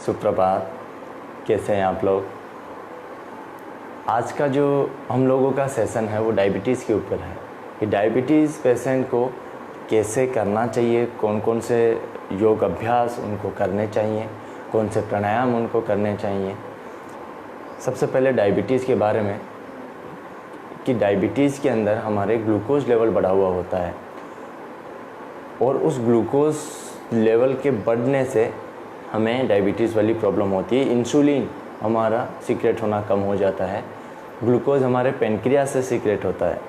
सुप्रभात। कैसे हैं आप लोग? आज का जो हम लोगों का सेशन है वो डायबिटीज़ के ऊपर है कि डायबिटीज़ पेशेंट को कैसे करना चाहिए, कौन कौन से योग अभ्यास उनको करने चाहिए, कौन से प्राणायाम उनको करने चाहिए। सबसे पहले डायबिटीज़ के बारे में कि डायबिटीज़ के अंदर हमारे ग्लूकोज लेवल बढ़ा हुआ होता है और उस ग्लूकोज लेवल के बढ़ने से हमें डायबिटीज़ वाली प्रॉब्लम होती है। इंसुलिन हमारा सीक्रेट होना कम हो जाता है, ग्लूकोज हमारे पेनक्रियास से सीक्रेट होता है,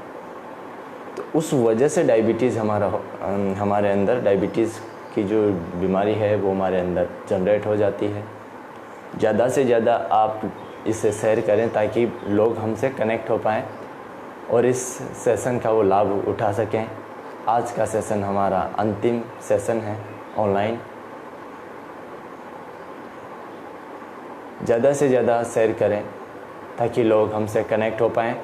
तो उस वजह से डायबिटीज़ हमारे अंदर डायबिटीज़ की जो बीमारी है वो हमारे अंदर जनरेट हो जाती है। ज़्यादा से ज़्यादा आप इसे शेयर करें ताकि लोग हमसे कनेक्ट हो पाएँ और इस सेशन का वो लाभ उठा सकें। आज का सेशन हमारा अंतिम सेशन है ऑनलाइन। ज़्यादा से ज़्यादा शेयर करें ताकि लोग हमसे कनेक्ट हो पाएँ।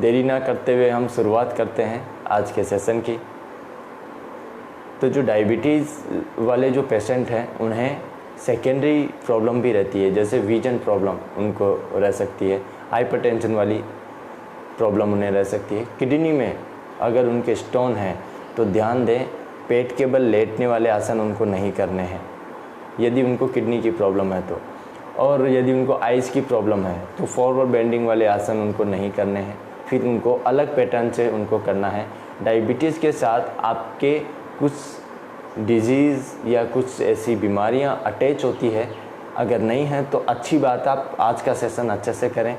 देरी ना करते हुए हम शुरुआत करते हैं आज के सेशन की। तो जो डायबिटीज़ वाले जो पेशेंट हैं उन्हें सेकेंडरी प्रॉब्लम भी रहती है, जैसे विजन प्रॉब्लम उनको रह सकती है, हाइपरटेंशन वाली प्रॉब्लम उन्हें रह सकती है। किडनी में अगर उनके स्टोन है तो ध्यान दें, पेट के बल लेटने वाले आसन उनको नहीं करने हैं यदि उनको किडनी की प्रॉब्लम है तो। और यदि उनको आइज़ की प्रॉब्लम है तो फॉरवर्ड बेंडिंग वाले आसन उनको नहीं करने हैं, फिर उनको अलग पैटर्न से उनको करना है। डायबिटीज़ के साथ आपके कुछ डिजीज़ या कुछ ऐसी बीमारियां अटैच होती है, अगर नहीं है तो अच्छी बात, आप आज का सेशन अच्छे से करें।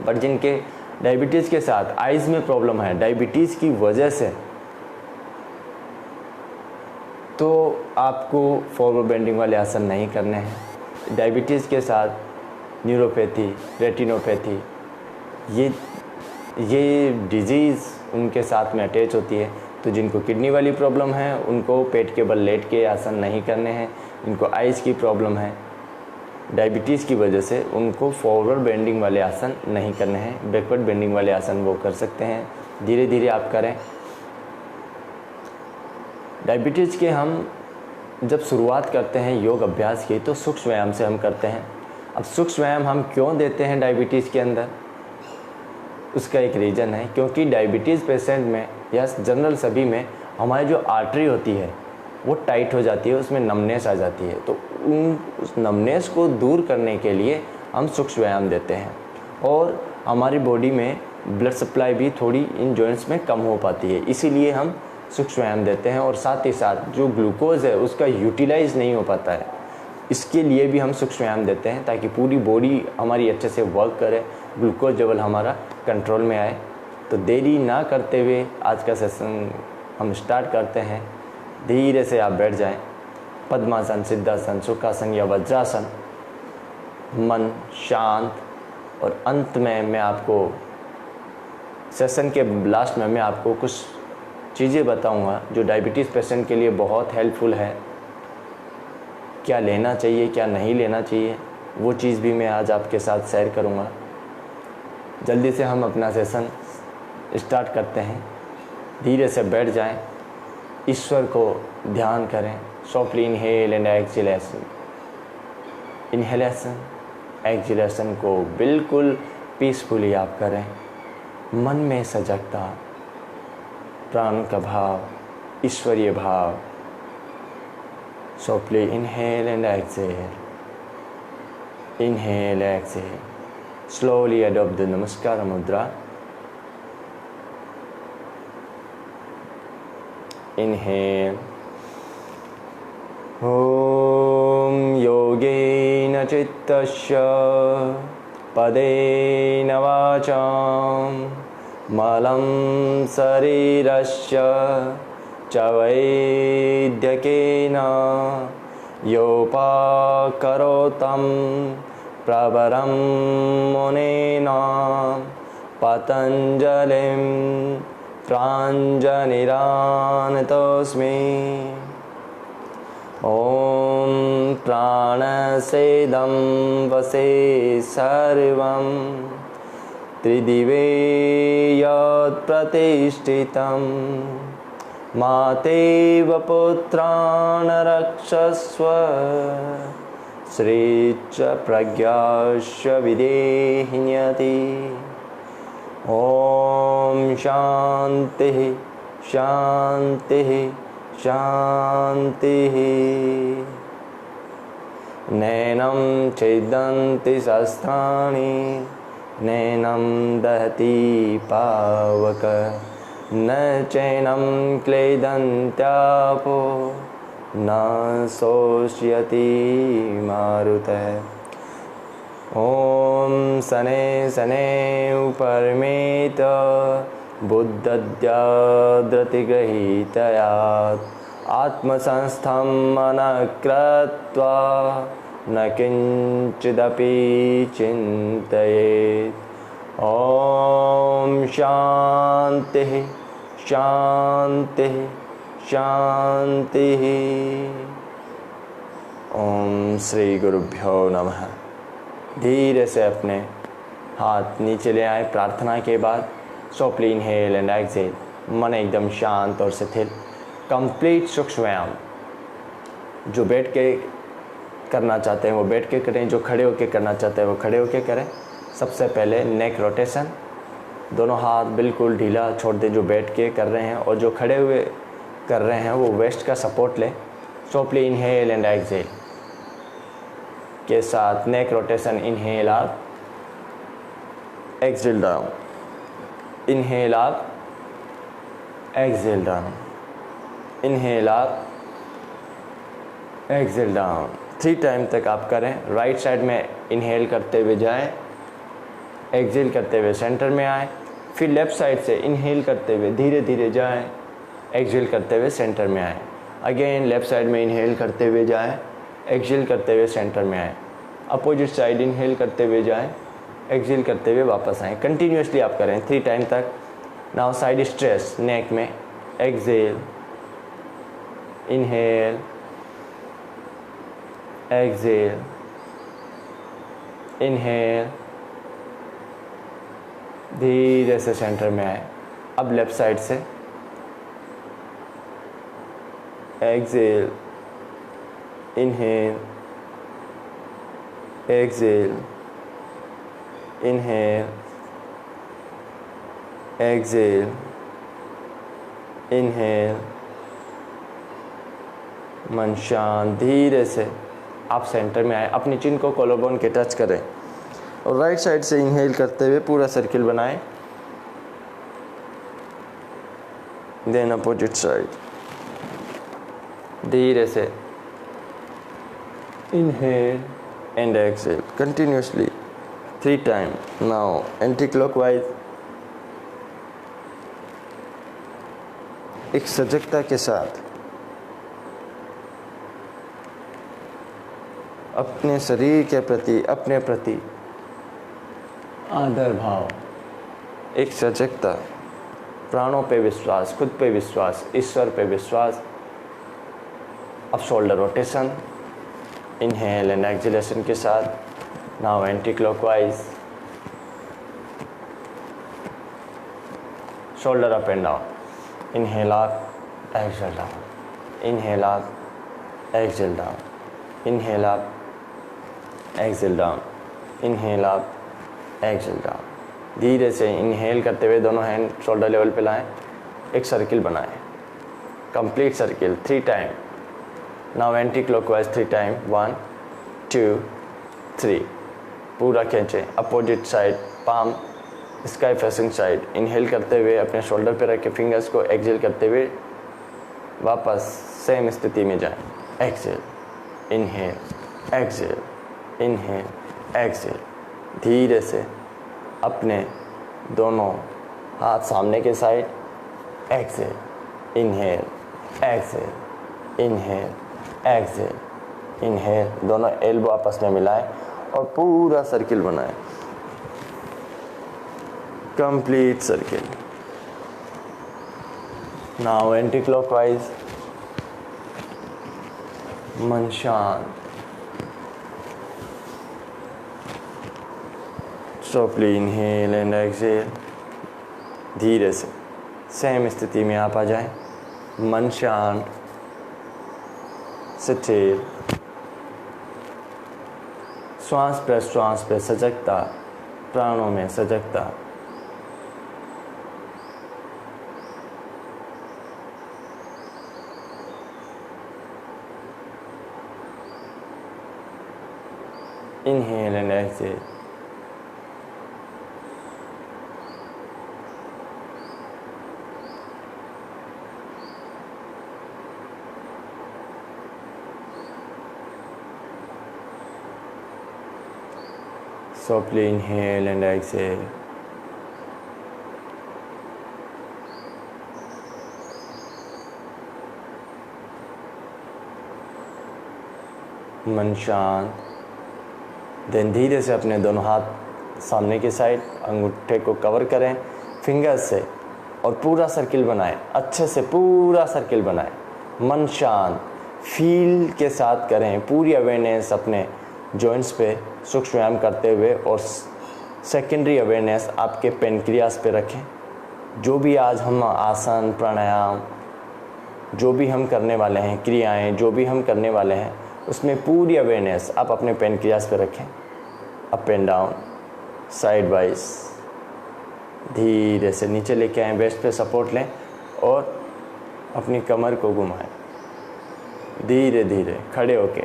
बट जिनके डायबिटीज़ के साथ आइज़ में प्रॉब्लम है डायबिटीज़ की वजह से, तो आपको फॉरवर्ड बेंडिंग वाले आसन नहीं करने हैं। डायबिटीज़ के साथ न्यूरोपैथी, रेटिनोपैथी, ये डिजीज़ उनके साथ में अटैच होती है। तो जिनको किडनी वाली प्रॉब्लम है उनको पेट के बल लेट के आसन नहीं करने हैं। जिनको आइज़ की प्रॉब्लम है डायबिटीज़ की वजह से उनको फॉरवर्ड बेंडिंग वाले आसन नहीं करने हैं, बैकवर्ड बेंडिंग वाले आसन वो कर सकते हैं। धीरे धीरे आप करें। डायबिटीज़ के हम जब शुरुआत करते हैं योग अभ्यास की तो सूक्ष्म व्यायाम से हम करते हैं। अब सूक्ष्म व्यायाम हम क्यों देते हैं डायबिटीज़ के अंदर, उसका एक रीज़न है, क्योंकि डायबिटीज़ पेशेंट में या जनरल सभी में हमारी जो आर्टरी होती है वो टाइट हो जाती है, उसमें नमनेस आ जाती है। तो उस नमनेस को दूर करने के लिए हम सूक्ष्म व्यायाम देते हैं और हमारी बॉडी में ब्लड सप्लाई भी थोड़ी इन जॉइंट्स में कम हो पाती है, इसीलिए हम सूक्ष्म व्यायाम देते हैं। और साथ ही साथ जो ग्लूकोज है उसका यूटिलाइज नहीं हो पाता है, इसके लिए भी हम सूक्ष्म व्यायाम देते हैं ताकि पूरी बॉडी हमारी अच्छे से वर्क करे, ग्लूकोज लेवल हमारा कंट्रोल में आए। तो देरी ना करते हुए आज का सेशन हम स्टार्ट करते हैं। धीरे से आप बैठ जाएं, पद्मासन, सिद्धासन, सुखासन या वज्रासन, मन शांत। और अंत में मैं आपको सेशन के लास्ट में मैं आपको कुछ चीज़ें बताऊंगा जो डायबिटीज़ पेशेंट के लिए बहुत हेल्पफुल है। क्या लेना चाहिए, क्या नहीं लेना चाहिए, वो चीज़ भी मैं आज आपके साथ शेयर करूंगा। जल्दी से हम अपना सेशन स्टार्ट करते हैं। धीरे से बैठ जाएं, ईश्वर को ध्यान करें। Softly inhale and exhalation, inhalation exhalation को बिल्कुल पीसफुली आप करें। मन में सजगता, प्राण का भाव, ईश्वरीय भाव। Softly inhale and exhale, inhale exhale. Slowly adopt the Namaskara Mudra. Inhale. Om Yogena Chittasya Padena Vacham Malam Sarirasya Chavaidhyakena Yopakarotam प्रवरं मुनेना पतञ्जलिं प्राञ्जनिरानतोऽस्मि। ॐ प्राणसेदं वसे सर्वं त्रिदिवे यत्प्रतिष्ठितं मातेव पुत्रान् रक्षस्व श्रीच प्रज्ञाश्च विदेहिन्यति। ॐ शान्तिः शान्तिः शान्तिः। नैनं छिदन्ति शस्त्राणि नैनं दहति पावक न चैनं क्लेदन्त्यापो न शोष्यति मारुतः। ॐ शनैः शनैः परमेत बुद्धध्याद्रतिगृहीतयात् आत्मसंस्थं मनः कृत्वा न किञ्चिदपि चिन्तयेत्। ॐ शान्तिः शान्तिः शान्तिः। ओम श्री गुरुभ्यो नमः। धीरे से अपने हाथ नीचे ले आए। प्रार्थना के बाद सोफली इनहेल एंड एक्सेल। मन एकदम शांत और स्थिर। कंप्लीट सूक्ष्म व्यायाम जो बैठ के करना चाहते हैं वो बैठ के करें, जो खड़े होकर करना चाहते हैं वो खड़े होकर करें। सबसे पहले नेक रोटेशन, दोनों हाथ बिल्कुल ढीला छोड़ दें जो बैठ के कर रहे हैं, और जो खड़े हुए कर रहे हैं वो वेस्ट का सपोर्ट लें। सोफली इनहेल एंड एक्सेल के साथ neck rotation. Inhale up, exhale down, inhale up, exhale down, inhale up, exhale down. 3 time तक आप करें। राइट साइड में इनहेल करते हुए जाएं, एक्सेल करते हुए सेंटर में आए। फिर लेफ़्ट साइड से इनहेल करते हुए धीरे धीरे जाएं, एक्सेल करते हुए सेंटर में आए। अगेन लेफ़्ट साइड में इनहेल करते हुए जाएं, एक्सेल करते हुए सेंटर में आए। अपोजिट साइड इनहेल करते हुए जाएं, एक्सेल करते हुए वापस आएँ। कंटिन्यूसली आप करें 3 टाइम तक। नाउ साइड स्ट्रेच नेक में, एक्सेल, इनहेल, एक्सेल, इनहेल, धीरे से सेंटर में आए। अब लेफ़्ट साइड से exhale, inhale, exhale, inhale, exhale, inhale. मन शांत। धीरे से आप सेंटर में आए। अपनी चिन को कॉलरबोन के टच करें और राइट साइड से इनहेल करते हुए पूरा सर्किल बनाएं। देन अपोजिट साइड धीरे से inhale and exhale continuously 3 time. Now anti clockwise. एक सजगता के साथ अपने शरीर के प्रति, अपने प्रति आदर भाव, एक सजगता, प्राणों पे विश्वास, खुद पे विश्वास, ईश्वर पे विश्वास। अब shoulder rotation, inhale and exhalation के साथ। Now anti clockwise, shoulder up and down, inhale up, exhale down, inhale up, exhale down, inhale up, exhale down, inhale up, exhale down. धीरे से इनहेल करते हुए दोनों हैंड शोल्डर लेवल पे लाएं, एक सर्किल बनाएं, complete circle 3 time. Now anti clockwise 3 time, 1 2 3। पूरा खींचें। Opposite side palm sky facing side. Inhale करते हुए अपने शोल्डर पे रख के फिंगर्स को एक्सहेल करते हुए वापस सेम स्थिति में जाएं। Exhale, inhale, exhale, inhale, exhale. धीरे से अपने दोनों हाथ सामने के side, exhale, inhale, exhale, inhale, exhale, inhale. दोनों एल्बो आपस में मिलाएं और पूरा सर्किल बनाएं, complete circle. Now anti clockwise, मन शांत। Softly inhale and exhale. धीरे से सेम स्थिति में आप आ जाएं। मन शांत, स्थिर, श्वास प्रश्वास पे सजगता, प्राणों में सजगता। Inhale and exhale. Softly inhale and exhale. मन शांत। देन धीरे से अपने दोनों हाथ सामने की साइड, अंगूठे को कवर करें फिंगर्स से और पूरा सर्किल बनाएं, अच्छे से पूरा सर्किल बनाएं। मन शांत, फील के साथ करें, पूरी अवेयरनेस अपने जॉइंट्स पे सूक्ष्म व्यायाम करते हुए, और सेकेंडरी अवेयरनेस आपके पेनक्रियास पे रखें। जो भी आज हम आसन, प्राणायाम, जो भी हम करने वाले हैं, क्रियाएं जो भी हम करने वाले हैं, उसमें पूरी अवेयरनेस आप अपने पेनक्रियास पे रखें। Up and down, side wise, धीरे से नीचे लेके आएँ, वेस्ट पे सपोर्ट लें और अपनी कमर को घुमाएं धीरे धीरे खड़े होके।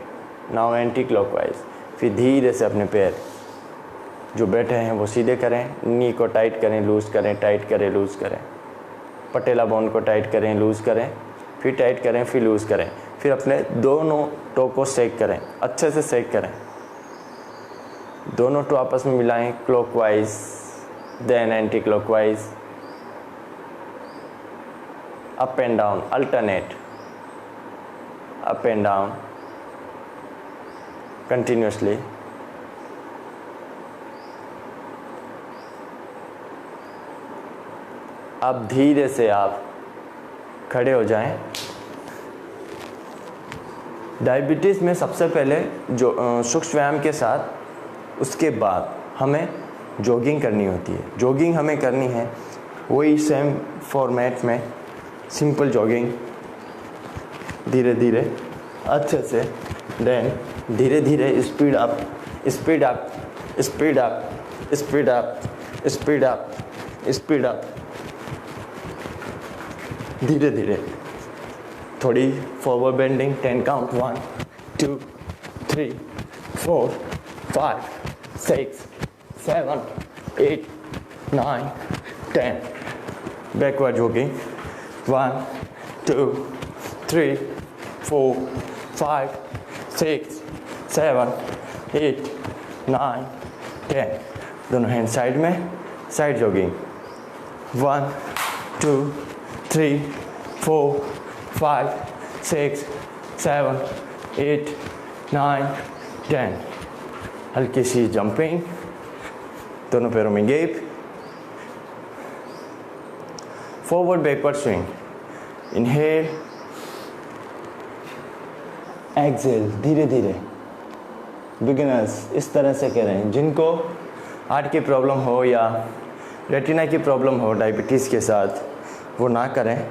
Now anti clockwise. फिर धीरे से अपने पैर जो बैठे हैं वो सीधे करें, नी को टाइट करें, लूज़ करें, टाइट करें, लूज़ करें, पटेला बोन को टाइट करें, लूज़ करें, फिर टाइट करें, फिर लूज़ करें। फिर अपने दोनों टो को शेक करें, अच्छे से शेक करें, दोनों टो आपस में मिलाएं clockwise, then anti clockwise, up and down, alternate, up and down continuously. अब धीरे से आप खड़े हो जाएं। डायबिटीज़ में सबसे पहले जो सूक्ष्म व्यायाम के साथ उसके बाद हमें जॉगिंग करनी होती है। जॉगिंग हमें करनी है वही सेम फॉर्मेट में, सिंपल जॉगिंग, धीरे धीरे अच्छे से। देन धीरे धीरे speed up, speed up, speed up, speed up, speed up, speed up, धीरे धीरे। थोड़ी forward bending, 10 count, 1 2 3 4 5 6 7 8 9 10। Backward jogging, 1 2 3 4 5 6 7 8 9 10। दोनों हैंड साइड में, साइड जॉगिंग, 1 2 3 4 5 6 7 8 9 10। हल्की सी जंपिंग, दोनों पैरों में gap, forward backward swing, inhale, exhale, धीरे धीरे। बिगिनर्स इस तरह से करें। जिनको हार्ट की प्रॉब्लम हो या रेटिना की प्रॉब्लम हो डायबिटीज़ के साथ, वो ना करें।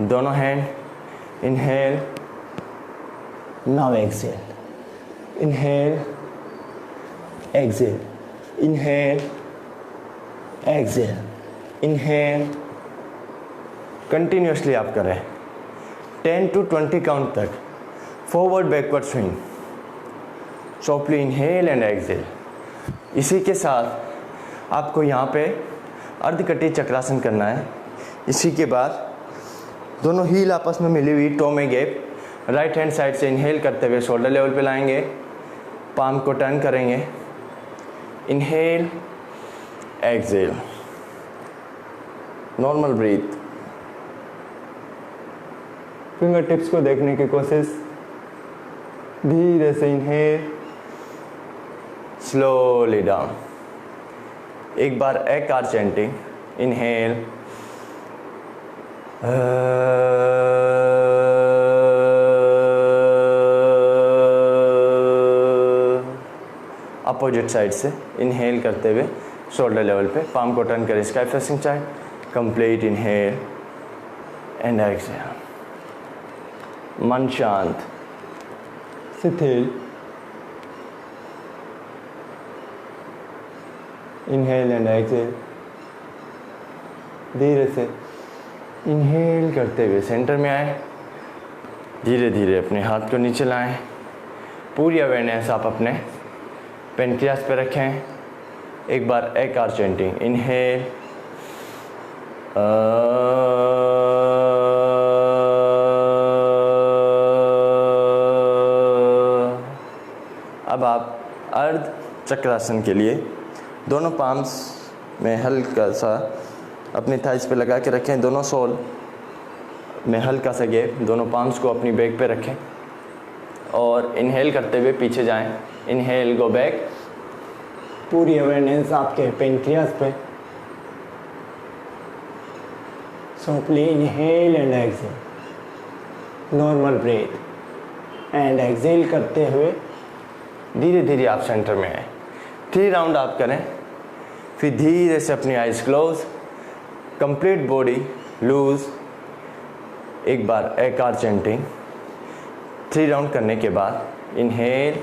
दोनों hand, inhale, now exhale, inhale, exhale, inhale, exhale, inhale. Continuously आप करें 10 to 20 काउंट तक। Forward backward swing, softly inhale and exhale. इसी के साथ आपको यहाँ पे अर्धकटी चक्रासन करना है। इसी के बाद दोनों हील आपस में मिली हुई, टो में गैप। राइट हैंड साइड से इनहेल करते हुए शोल्डर लेवल पे लाएंगे, पाम को टर्न करेंगे, inhale, exhale, normal breath. Finger tips को देखने की कोशिश, धीरे से इनहेल, स्लोली डाउन। एक बार एकार चैंटिंग, इनहेल, अपोजिट साइड से इनहेल करते हुए शोल्डर लेवल पे पाम को टर्न करें, sky facing side, complete inhale and exhale. मन शांत, शिथिल। Inhale and exhale. धीरे से इनहेल करते हुए सेंटर में आए, धीरे धीरे अपने हाथ को नीचे लाएं। पूरी अवेयरनेस आप अपने पेनक्रियास पे रखें। एक बार एक आर चेंटिंग, इनहेल, अब आप अर्ध चक्रासन के लिए दोनों पाम्स में हल्का सा अपनी थाइस पे लगा के रखें। दोनों सोल में हल्का सा गैप, दोनों पाम्स को अपनी बैक पे रखें और इनहेल करते हुए पीछे जाएं। Inhale, go back. पूरी अवेयरनेस आपके पेनक्रियास पे। Softly inhale and exhale, normal breath and exhale करते हुए धीरे धीरे आप सेंटर में आए। 3 राउंड आप करें, फिर धीरे से अपनी eyes close, complete body loose. एक बार एक आर चेंटिंग। 3 राउंड करने के बाद इनहेल,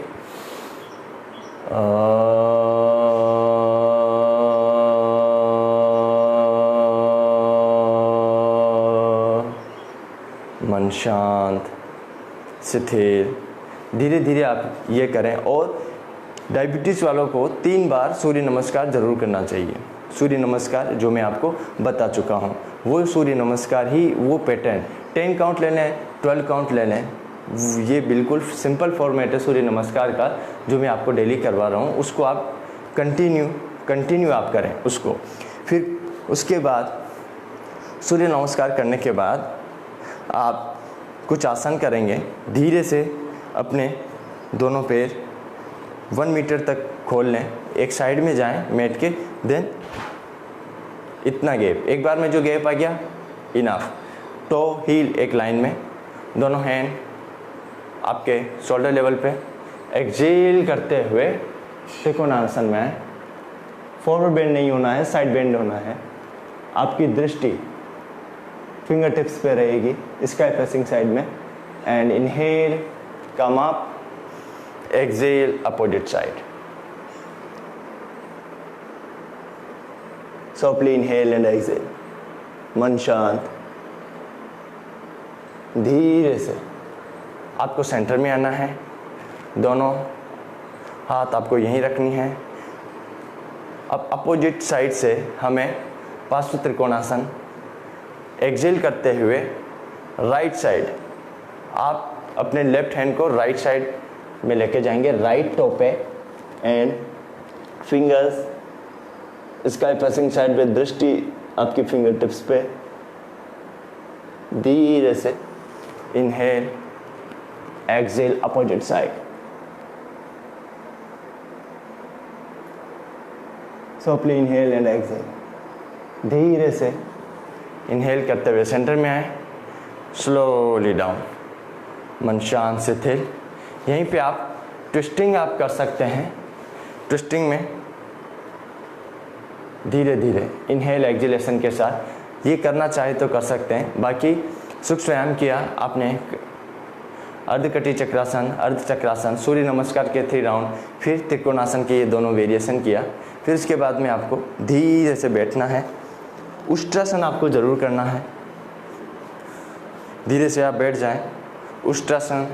मन शांत, शिथिल। धीरे धीरे आप ये करें। और डायबिटीज़ वालों को 3 बार सूर्य नमस्कार ज़रूर करना चाहिए। सूर्य नमस्कार जो मैं आपको बता चुका हूँ, वो सूर्य नमस्कार ही वो पैटर्न 10 काउंट ले लें, 12 काउंट ले लें, ये बिल्कुल सिंपल फॉर्मेट है सूर्य नमस्कार का जो मैं आपको डेली करवा रहा हूँ। उसको आप कंटिन्यू आप करें उसको। फिर उसके बाद सूर्य नमस्कार करने के बाद आप कुछ आसन करेंगे। धीरे से अपने दोनों पैर 1 मीटर तक खोल लें, एक साइड में जाएं मैट के, देन इतना गैप, एक बार में जो गैप आ गया इनफ। टो हील एक लाइन में, दोनों हैंड आपके शोल्डर लेवल पे। एक्सेल करते हुए त्रिकोणासन में आए। फॉरवर्ड बेंड नहीं होना है, साइड बेंड होना है। आपकी दृष्टि फिंगर टिप्स पे रहेगी, स्काई फेसिंग साइड में। And inhale, come up, exhale opposite side. Softly inhale and exhale, मन शांत। धीरे से आपको सेंटर में आना है। दोनों हाथ आपको यहीं रखनी है। अब अपोजिट साइड से हमें पार्श्व त्रिकोणासन। एक्सेल करते हुए राइट साइड, आप अपने लेफ्ट हैंड को राइट साइड में लेके जाएंगे, राइट टो पे। And fingers sky facing side पे, दृष्टि आपकी फिंगर टिप्स पे। धीरे से inhale, exhale opposite side. Softly inhale and exhale. धीरे से इनहेल करते हुए सेंटर में आए, स्लोली डाउन, मन शांत शिथिल। यहीं पे आप ट्विस्टिंग आप कर सकते हैं। ट्विस्टिंग में धीरे धीरे इनहेल एक्सेलेशन के साथ ये करना चाहे तो कर सकते हैं। बाकी सूक्ष्म व्यायाम किया आपने, अर्धकटी चक्रासन, अर्ध चक्रासन, सूर्य नमस्कार के 3 राउंड, फिर त्रिकोणासन के ये दोनों वेरिएशन किया। फिर उसके बाद में आपको धीरे से बैठना है। उष्ट्रासन आपको ज़रूर करना है। धीरे से आप बैठ जाएं। उष्ट्रासन,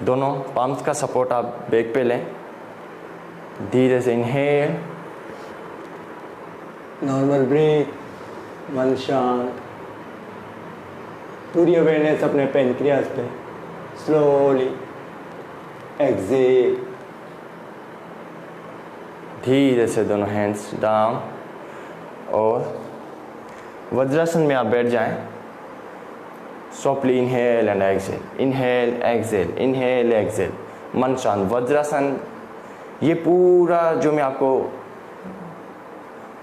दोनों पाम्स का सपोर्ट आप बैक पे लें। धीरे से इनहेल, नॉर्मल ब्रेथ, मन शांत। पूरी अवेयरनेस अपने पेनक्रियास पे। Slowly exhale. धीरे से दोनों हैंड्स डाउन और वज्रासन में आप बैठ जाएं। Softly inhale and exhale, inhale exhale, inhale exhale, मन शांत। वज्रासन, ये पूरा जो मैं आपको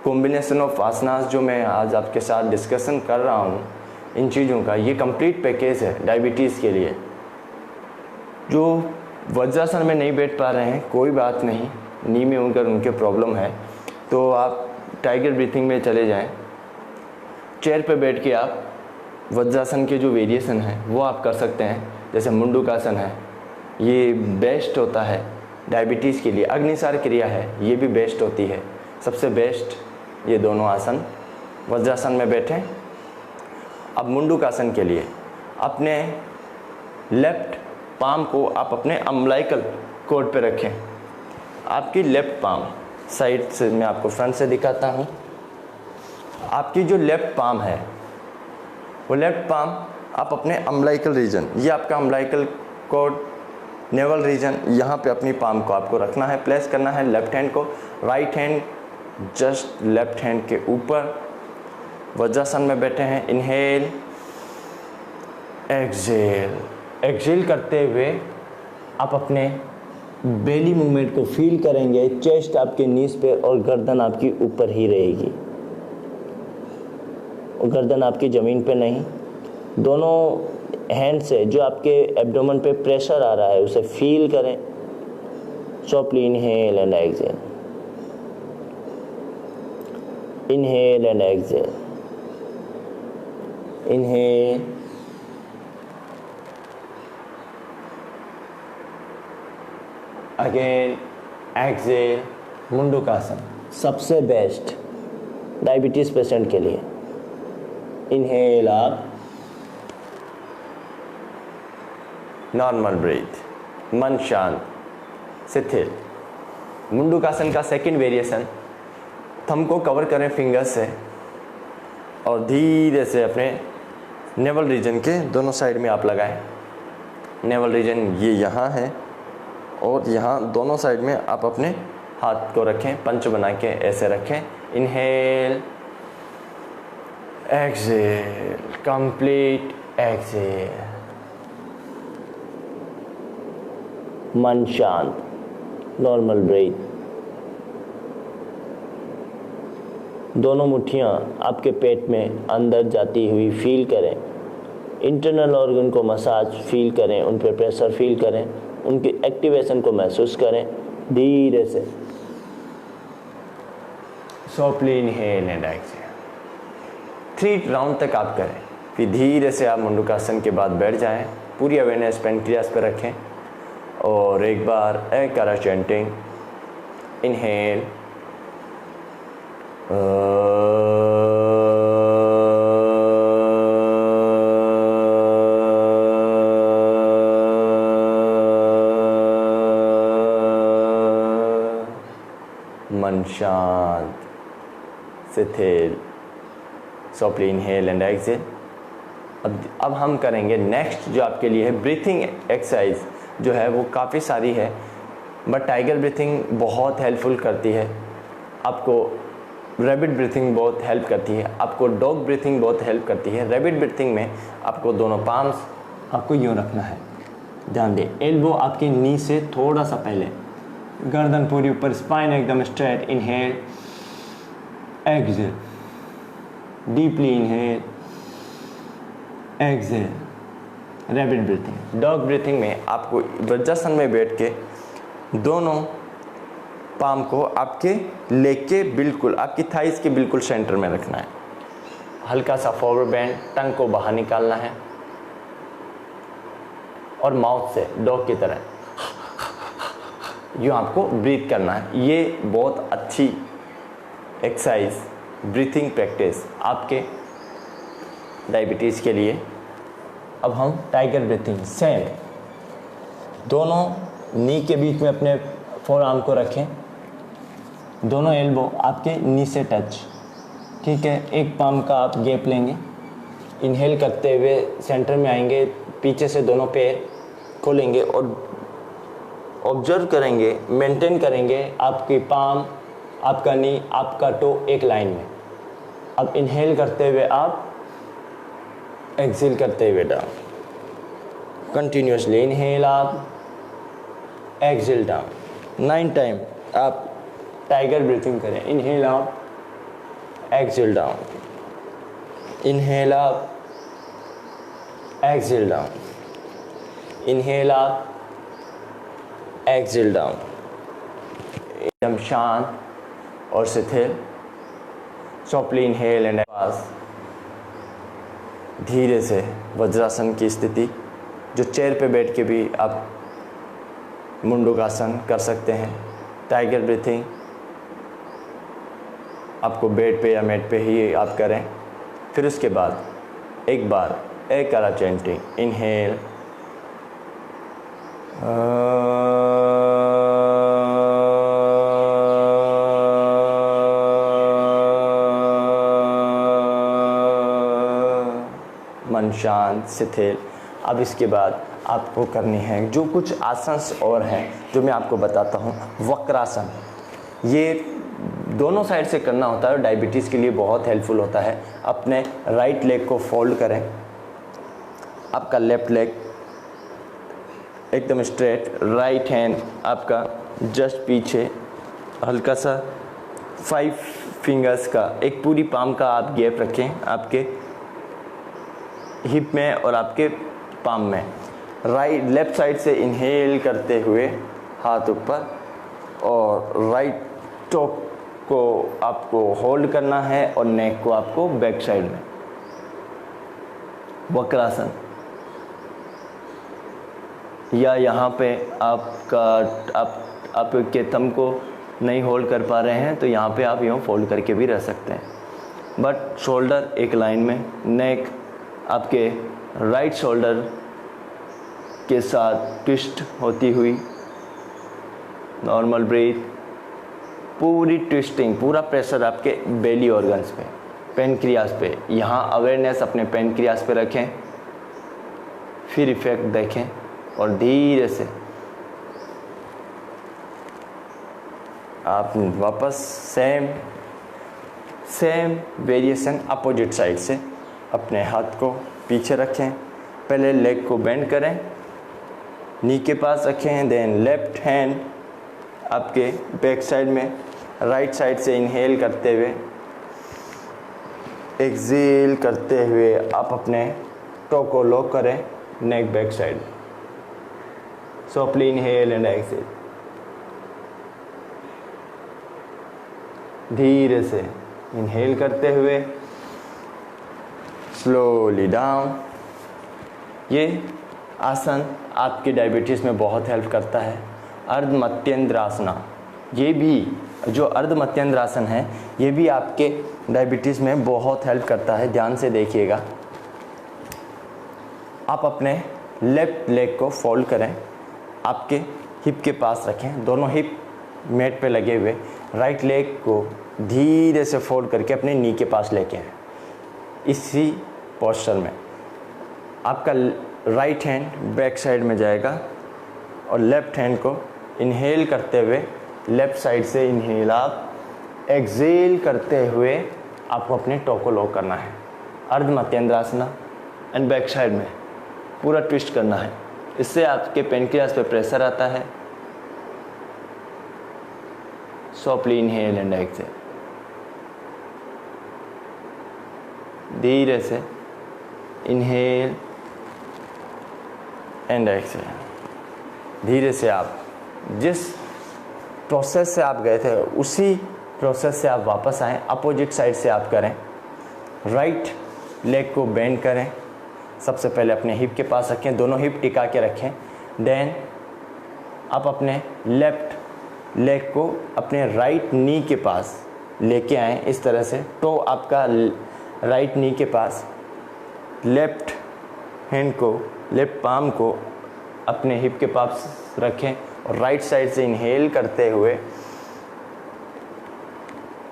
कॉम्बिनेशन ऑफ आसनास जो मैं आज आपके साथ डिस्कशन कर रहा हूँ, इन चीज़ों का ये कंप्लीट पैकेज है डायबिटीज़ के लिए। जो वज्रासन में नहीं बैठ पा रहे हैं, कोई बात नहीं, नी में उनके प्रॉब्लम है तो आप टाइगर ब्रीथिंग में चले जाएं। चेयर पे बैठ के आप वज्रासन के जो वेरिएशन हैं वो आप कर सकते हैं, जैसे मुंडूकासन है, ये बेस्ट होता है डायबिटीज़ के लिए। अग्निसार क्रिया है, ये भी बेस्ट होती है, सबसे बेस्ट ये दोनों आसन। वज्रासन में बैठें। अब मुंडूकासन के लिए अपने लेफ्ट पाम को आप अपने अम्बलाइकल कॉर्ड पे रखें। आपकी लेफ्ट पाम साइड से, मैं आपको फ्रंट से दिखाता हूँ। आपकी जो लेफ्ट पाम है वो लेफ्ट पाम आप अपने अम्बलाइकल रीजन, ये आपका अम्बलाइकल कॉर्ड, नेवल रीजन, यहाँ पे अपनी पाम को आपको रखना है, प्लेस करना है। लेफ्ट हैंड को, right hand just left hand के ऊपर। वज्रासन में बैठे हैं। Inhale, exhale. एक्सहेल करते हुए आप अपने बेली मूवमेंट को फील करेंगे। चेस्ट आपके नीज पे और गर्दन आपकी ऊपर ही रहेगी, और गर्दन आपकी ज़मीन पे नहीं। दोनों हैंड से जो आपके एब्डोमेन पे प्रेशर आ रहा है उसे फील करें। Softly inhale and exhale, inhale and exhale, inhale, again exhale. मुंडूकासन सबसे बेस्ट डायबिटीज़ पेशेंट के लिए। इनहेल आप, नॉर्मल ब्रीथ, मन शांत, शिथिल। मुंडूकासन का सेकंड वेरिएशन, थंब को कवर करें फिंगर से और धीरे से अपने नेवल रीजन के दोनों साइड में आप लगाएं। नेवल रीजन ये यहाँ है और यहाँ दोनों साइड में आप अपने हाथ को रखें, पंच बना के ऐसे रखें। Inhale, exhale, complete exhale. मन शांत, नॉर्मल ब्रीथ। दोनों मुट्ठियाँ आपके पेट में अंदर जाती हुई फील करें। इंटरनल ऑर्गन को मसाज फील करें, उन पर प्रेशर फील करें, उनकी एक्टिवेशन को महसूस करें। धीरे से softly inhale and exhale. 3 round तक आप करें, फिर धीरे से आप मुंडूकासन के बाद बैठ जाएं। पूरी अवेयरनेस पेनक्रियास पे रखें और एक बार एककारा चैंटिंग। इनहेल, मन शांत, शिथिल, सॉफ्टली इनहेल एंड एक्सहेल। अब हम करेंगे नेक्स्ट जो आपके लिए है ब्रीथिंग एक्सरसाइज, जो है वो काफ़ी सारी है, बट टाइगर ब्रीथिंग बहुत हेल्पफुल करती है आपको। रैबिट ब्रीथिंग बहुत हेल्प करती है आपको। डॉग ब्रीथिंग बहुत हेल्प करती है। रैबिट ब्रीथिंग में आपको दोनों पाम्स आपको यूँ रखना है, ध्यान दें। एल्बो आपकी नी से थोड़ा सा पहले, गर्दन पूरी ऊपर, स्पाइन एकदम straight. Inhale, exhale, deeply inhale, exhale. Rabbit breathing. Dog breathing में आपको वज्रासन में बैठ के दोनों पाम को आपके लेग के बिल्कुल, आपकी थाइस के बिल्कुल सेंटर में रखना है। हल्का सा फॉरवर्ड बेंड, टंग को बाहर निकालना है और माउथ से डॉग की तरह यूँ आपको ब्रीथ करना है। ये बहुत अच्छी एक्सरसाइज, ब्रीथिंग प्रैक्टिस आपके डायबिटीज़ के लिए। अब हम टाइगर ब्रीथिंग सेम, दोनों नी के बीच में अपने फोर आर्म को रखें, दोनों एल्बो आपके नी से टच, ठीक है। एक पाम का आप गैप लेंगे। इनहेल करते हुए सेंटर में आएंगे, पीछे से दोनों पैर खोलेंगे और ऑब्जर्व करेंगे, मेंटेन करेंगे आपकी पाम, आपका नी, आपका टो एक लाइन में। अब इनहेल करते हुए आप, एक्सहेल करते हुए डाउन, कंटिन्यूसली इनहेल आप, एक्सहेल डाउन। 9 टाइम आप टाइगर ब्रीथिंग करें। इनहेल आप, एक्सहेल डाउन, इनहेल आप, एक्सहेल डाउन, इनहेल आप, एक्सहेल डाउन। एकदम शांत और शिथिल। सॉफ्टली इनहेल एंड पास, धीरे से वज्रासन की स्थिति, जो चेयर पे बैठ के भी आप मुंडकासन कर सकते हैं। टाइगर ब्रीथिंग आपको बेड पे या मैट पे ही आप करें। फिर उसके बाद एक बार एककारा चैंटिंग, इनहेल मन शांत शिथिल। अब इसके बाद आपको करनी है जो कुछ आसन और हैं जो मैं आपको बताता हूँ। वक्रासन, ये दोनों साइड से करना होता है और डायबिटीज़ के लिए बहुत हेल्पफुल होता है। अपने राइट लेग को फोल्ड करें, आपका लेफ्ट लेग एकदम स्ट्रेट, राइट हैंड आपका जस्ट पीछे, हल्का सा 5 फिंगर्स का एक पूरी पाम का आप गैप रखें आपके हिप में और आपके पाम में। राइट लेफ्ट साइड से इनहेल करते हुए हाथ ऊपर, और राइट टो को आपको होल्ड करना है और नेक को आपको बैक साइड में। वक्रासन, या यहाँ पे आपके थंब को नहीं होल्ड कर पा रहे हैं तो यहाँ पे आप यूँ फोल्ड करके भी रह सकते हैं। बट शोल्डर एक लाइन में, नेक आपके राइट शोल्डर के साथ ट्विस्ट होती हुई, नॉर्मल ब्रीथ, पूरी ट्विस्टिंग, पूरा प्रेशर आपके बेली ऑर्गन्स पे, पेनक्रियास पे। यहाँ अवेयरनेस अपने पेनक्रियास पे रखें, फिर इफेक्ट देखें और धीरे से आप वापस सेम वेरिएशन अपोजिट साइड से अपने हाथ को पीछे रखें। पहले लेग को बेंड करें, नी के पास रखें, देन लेफ्ट हैंड आपके बैक साइड में, राइट साइड से इनहेल करते हुए, एक्सेल करते हुए आप अपने टो को लॉक करें neck back side. Softly inhale and exhale. धीरे से इनहेल करते हुए स्लोली डाउन। ये आसन आपकी डायबिटीज़ में बहुत हेल्प करता है। अर्धमध्येंद्रासना, ये भी जो अर्धमध्येंद्रासन है ये भी आपके डायबिटीज़ में बहुत हेल्प करता है। ध्यान से देखिएगा। आप अपने लेफ्ट लेग को फोल्ड करें, आपके हिप के पास रखें, दोनों हिप मैट पे लगे हुए। राइट लेग को धीरे से फोल्ड करके अपने नी के पास लेके आए। इसी पोस्चर में आपका राइट हैंड बैक साइड में जाएगा और लेफ्ट हैंड को इनहेल करते हुए लेफ्ट साइड से इनहेल आप एक्सेल करते हुए आपको अपने टो को लॉक करना है। अर्धमध्येंद्रासना एंड बैक साइड में पूरा ट्विस्ट करना है। इससे आपके पेनक्रियास पे प्रेशर आता है। Softly inhale and exhale. धीरे से इनहेल एंड एक्सेल। धीरे से आप जिस प्रोसेस से आप गए थे उसी प्रोसेस से आप वापस आएँ। अपोजिट साइड से आप करें। राइट लेग को बेंड करें। सबसे पहले अपने हिप के पास रखें, दोनों हिप टिका के रखें। देन आप अपने लेफ्ट लेग को अपने राइट नी के पास लेके आएँ। इस तरह से टो आपका राइट नी के पास, लेफ्ट हैंड को, लेफ्ट पाम को अपने हिप के पास रखें और राइट साइड से इनहेल करते हुए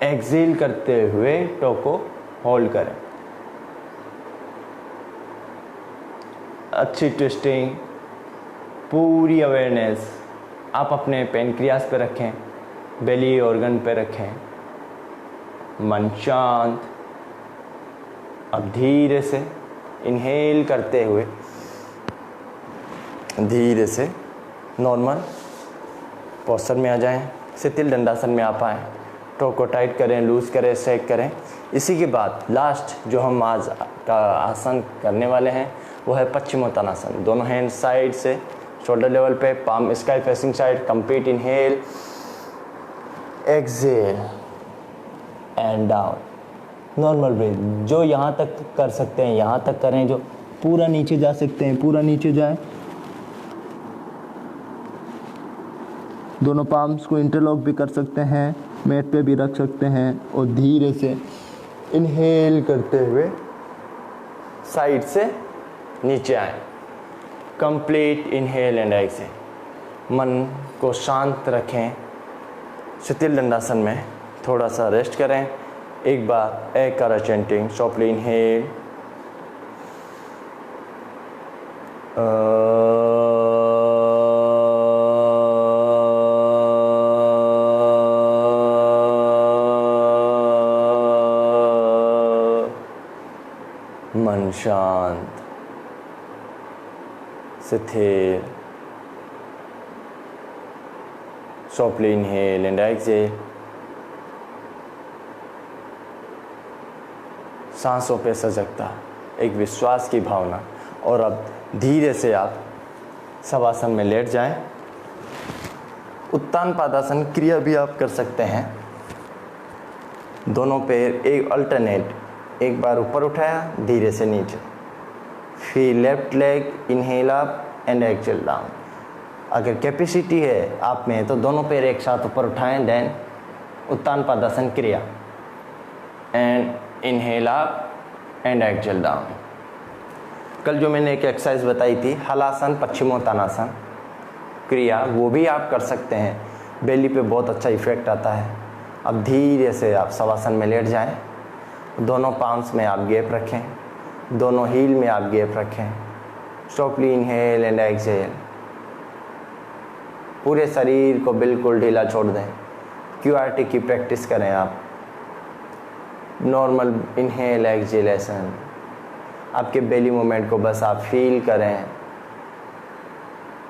एक्सेल करते हुए टो को होल्ड करें। अच्छी ट्विस्टिंग, पूरी अवेयरनेस आप अपने पेनक्रियास पे रखें, बेली ऑर्गन पे रखें। मन शांत। अब धीरे से इनहेल करते हुए धीरे से नॉर्मल पोस्चर में आ जाएं। शिथिल दंडासन में आप आएँ। टो को टाइट करें, लूज करें, स्ट्रेच करें। इसी के बाद लास्ट जो हम आज का आसन करने वाले हैं वो है पश्चिमोत्तानासन। दोनों हैंड साइड से शोल्डर लेवल पे, palm sky facing side. Complete inhale, exhale and down. Normal breath. जो यहाँ तक कर सकते हैं यहाँ तक करें, जो पूरा नीचे जा सकते हैं पूरा नीचे जाएं। दोनों पाम्स को इंटरलॉक भी कर सकते हैं, मैट पे भी रख सकते हैं और धीरे से इनहेल करते हुए साइड से नीचे आए। Complete inhale and exhale. मन को शांत रखें, शिथिल दंडासन में थोड़ा सा रेस्ट करें। एक बार एककारा चैंटिंग, सॉफ्टली इनहेल, मन शांत, शिथिल, सॉफ्टली इनहेल एंड एक्सहेल। सांसों पे सजगता, एक विश्वास की भावना। और अब धीरे से आप शवासन में लेट जाएं। उत्तान पादासन क्रिया भी आप कर सकते हैं। दोनों पैर एक अल्टरनेट, एक बार ऊपर उठाया, धीरे से नीचे, फिर left leg inhale up and exhale down. अगर कैपेसिटी है आप में तो दोनों पैर एक साथ ऊपर उठाएं, देन उत्तान पादासन क्रिया and inhale up and exhale down. कल जो मैंने एक एक्सरसाइज बताई थी हलासन पश्चिमोत्तानासन क्रिया, वो भी आप कर सकते हैं। बेली पे बहुत अच्छा इफेक्ट आता है। अब धीरे से आप शवासन में लेट जाएं। दोनों पाम्स में आप गैप रखें, दोनों हील में आप गैप रखें। Softly inhale and exhale. पूरे शरीर को बिल्कुल ढीला छोड़ दें। QRT की प्रैक्टिस करें आप। नॉर्मल इनहेल एक्सहेलेशन, आपके बेली मूवमेंट को बस आप फील करें।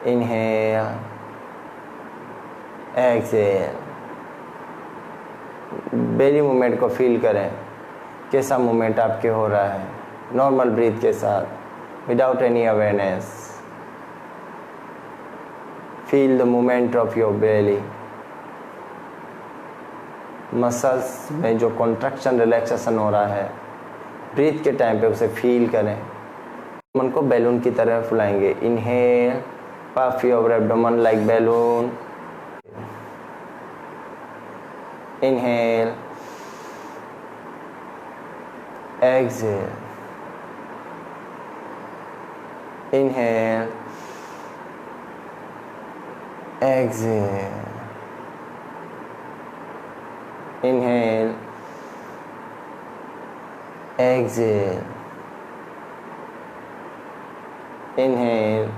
इनहेल एक्सहेल, बेली मूवमेंट को फील करें, कैसा मूवमेंट आपके हो रहा है नॉर्मल ब्रीथ के साथ, without any awareness. Feel the movement of your belly. Muscles में जो कॉन्ट्रैक्शन रिलैक्सेशन हो रहा है ब्रीथ के टाइम पे उसे फील करें। मन को बैलून की तरह फुलाएंगे। Inhale, puff your abdomen like balloon. Inhale, exhale, inhale, exhale, inhale, exhale, inhale,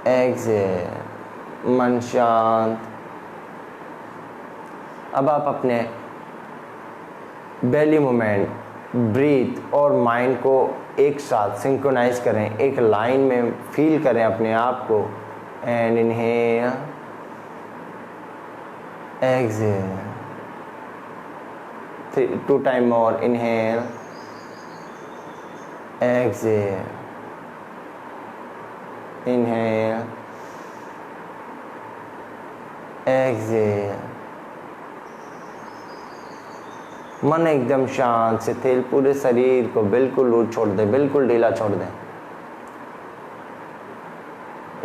exhale. मन शांत। अब आप अपने बेली मूवमेंट, ब्रीथ और माइंड को एक साथ सिंक्रोनाइज करें, एक लाइन में फील करें अपने आप को। And inhale, exhale, 2 time more. Inhale, exhale, inhale, exhale. मन एकदम शांत से थे, पूरे शरीर को बिल्कुल लूज छोड़ दें, बिल्कुल ढीला छोड़ दें।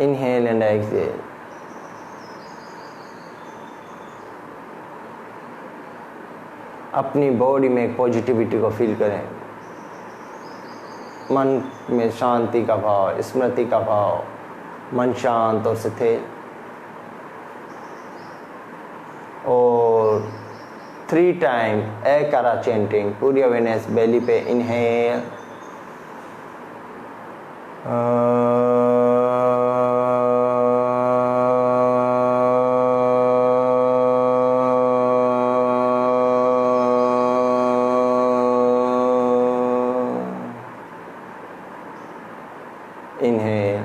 Inhale and exhale. अपनी बॉडी में एक पॉजिटिविटी को फील करें। मन में शांति का भाव, स्मृति का भाव। मन शांत और स्थिर। और 3 टाइम एककारा चैंटिंग, पूरी अवेयरनेस बेली पे। इनहेल, इनहेल,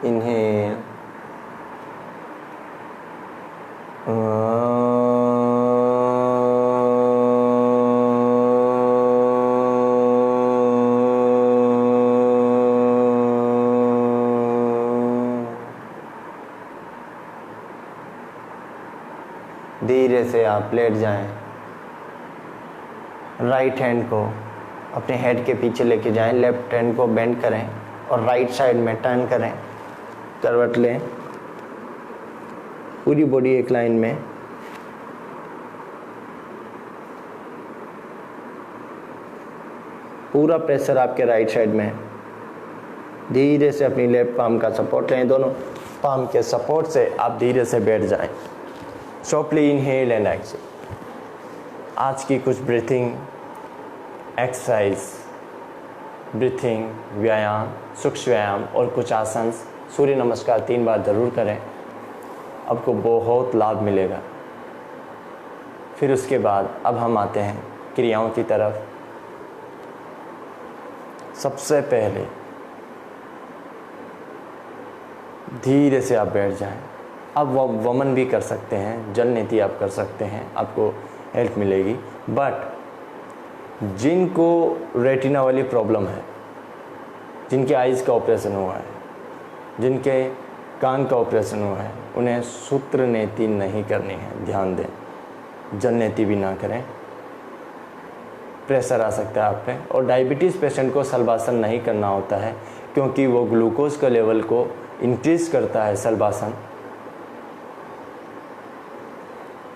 इनहेल, धीरे से आप लेट जाएं। राइट हैंड को अपने हेड के पीछे लेके जाएं, लेफ्ट हैंड को बेंड करें और राइट साइड में टर्न करें, करवट लें, पूरी बॉडी एक लाइन में। पूरा प्रेशर आपके राइट साइड में। धीरे से अपनी लेफ्ट पाम का सपोर्ट लें, दोनों पाम के सपोर्ट से आप धीरे से बैठ जाएं। Softly inhale and exhale. आज की कुछ ब्रीथिंग एक्सरसाइज, ब्रीथिंग व्यायाम, सूक्ष्म व्यायाम और कुछ आसन, सूर्य नमस्कार 3 बार ज़रूर करें, आपको बहुत लाभ मिलेगा। फिर उसके बाद अब हम आते हैं क्रियाओं की तरफ। सबसे पहले धीरे से आप बैठ जाएं। अब वमन भी कर सकते हैं, जल नीति आप कर सकते हैं, आपको हेल्प मिलेगी। बट जिनको रेटिना वाली प्रॉब्लम है, जिनके आइज़ का ऑपरेशन हुआ है, जिनके कान का ऑपरेशन हुआ है, उन्हें सूत्र नीति नहीं करनी है। ध्यान दें, जल नीति भी ना करें, प्रेशर आ सकता है आप पे। और डायबिटीज़ पेशेंट को शलभासन नहीं करना होता है, क्योंकि वो ग्लूकोज का लेवल को इंक्रीज करता है शलभासन।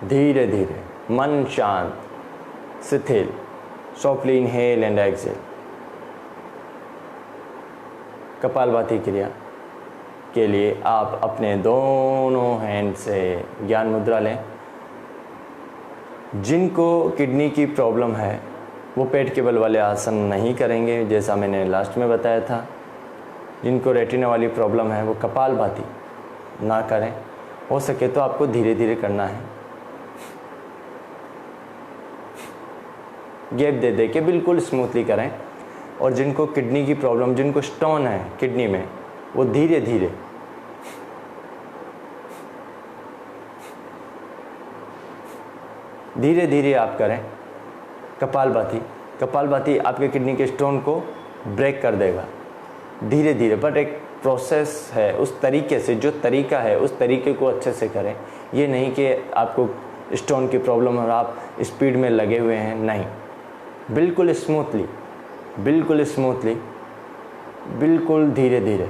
धीरे धीरे मन शांत, शिथिल, softly inhale and exhale. Kapalbhati क्रिया के लिए आप अपने दोनों हैंड से ज्ञान मुद्रा लें। जिनको किडनी की प्रॉब्लम है वो पेट के बल वाले आसन नहीं करेंगे, जैसा मैंने लास्ट में बताया था। जिनको रेटिना वाली प्रॉब्लम है वो कपालभाति ना करें। हो सके तो आपको धीरे धीरे करना है, गैप दे दे के बिल्कुल स्मूथली करें। और जिनको किडनी की प्रॉब्लम, जिनको स्टोन है किडनी में, वो धीरे धीरे धीरे धीरे आप करें कपालभाति। कपालभाति आपके किडनी के स्टोन को ब्रेक कर देगा धीरे धीरे, बट एक प्रोसेस है। उस तरीके से, जो तरीका है उस तरीके को अच्छे से करें। ये नहीं कि आपको स्टोन की प्रॉब्लम और आप स्पीड में लगे हुए हैं, नहीं। बिल्कुल स्मूथली, बिल्कुल स्मूथली, बिल्कुल धीरे धीरे।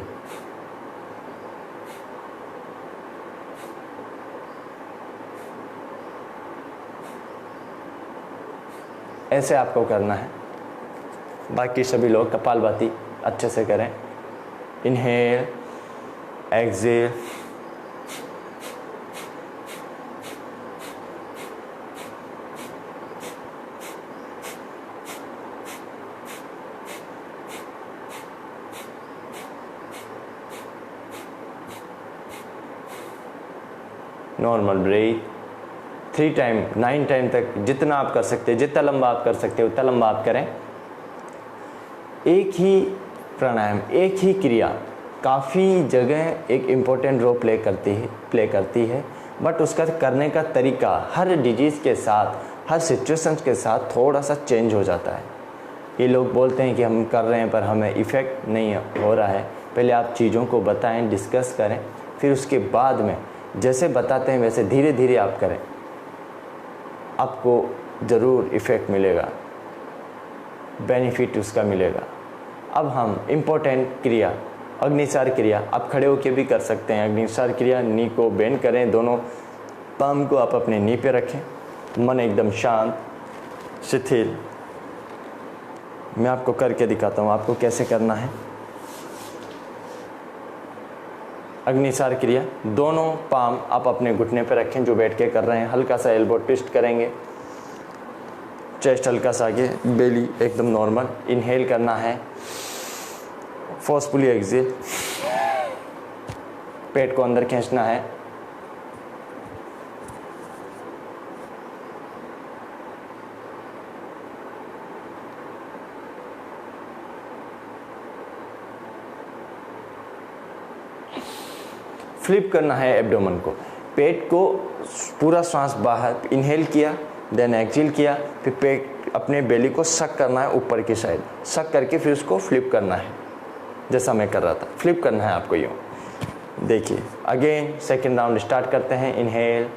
ऐसे आपको करना है। बाकी सभी लोग कपालभाति अच्छे से करें। Inhale, exhale, normal breath 3 time 9 time तक, जितना आप कर सकते हैं, जितना लंबा आप कर सकते हो उतना लंबा आप करें। एक ही प्राणायाम, एक ही क्रिया काफ़ी जगह एक इम्पोर्टेंट रोल प्ले करती है, बट उसका करने का तरीका हर डिजीज़ के साथ, हर सिचुएशन के साथ थोड़ा सा चेंज हो जाता है। ये लोग बोलते हैं कि हम कर रहे हैं पर हमें इफ़ेक्ट नहीं हो रहा है। पहले आप चीज़ों को बताएं, डिस्कस करें, फिर उसके बाद में जैसे बताते हैं वैसे धीरे धीरे आप करें, आपको ज़रूर इफ़ेक्ट मिलेगा, बेनिफिट उसका मिलेगा। अब हम इम्पोर्टेंट क्रिया, अग्निसार क्रिया, आप खड़े होकर भी कर सकते हैं। अग्निसार क्रिया, नी को बेंड करें, दोनों पाम को आप अपने नी पे रखें, मन एकदम शांत, शिथिल। मैं आपको करके दिखाता हूँ आपको कैसे करना है। अग्निसार क्रिया, दोनों पाम आप अपने घुटने पे रखें जो बैठ के कर रहे हैं। हल्का सा एल्बो ट्विस्ट करेंगे, चेस्ट हल्का सा आगे, बेली एकदम नॉर्मल। इनहेल करना है, फोर्सफुली एक्सहेल, पेट को अंदर खींचना है। फ्लिप करना है एब्डोमेन को, पेट को पूरा सांस बाहर, इनहेल किया, देन एक्सहेल किया, फिर पेट अपने बेली को सक करना है ऊपर की साइड, सक करके फिर उसको फ्लिप करना है, जैसा मैं कर रहा था। फ्लिप करना है आपको यूँ। देखिए अगेन सेकेंड राउंड स्टार्ट करते हैं। Inhale,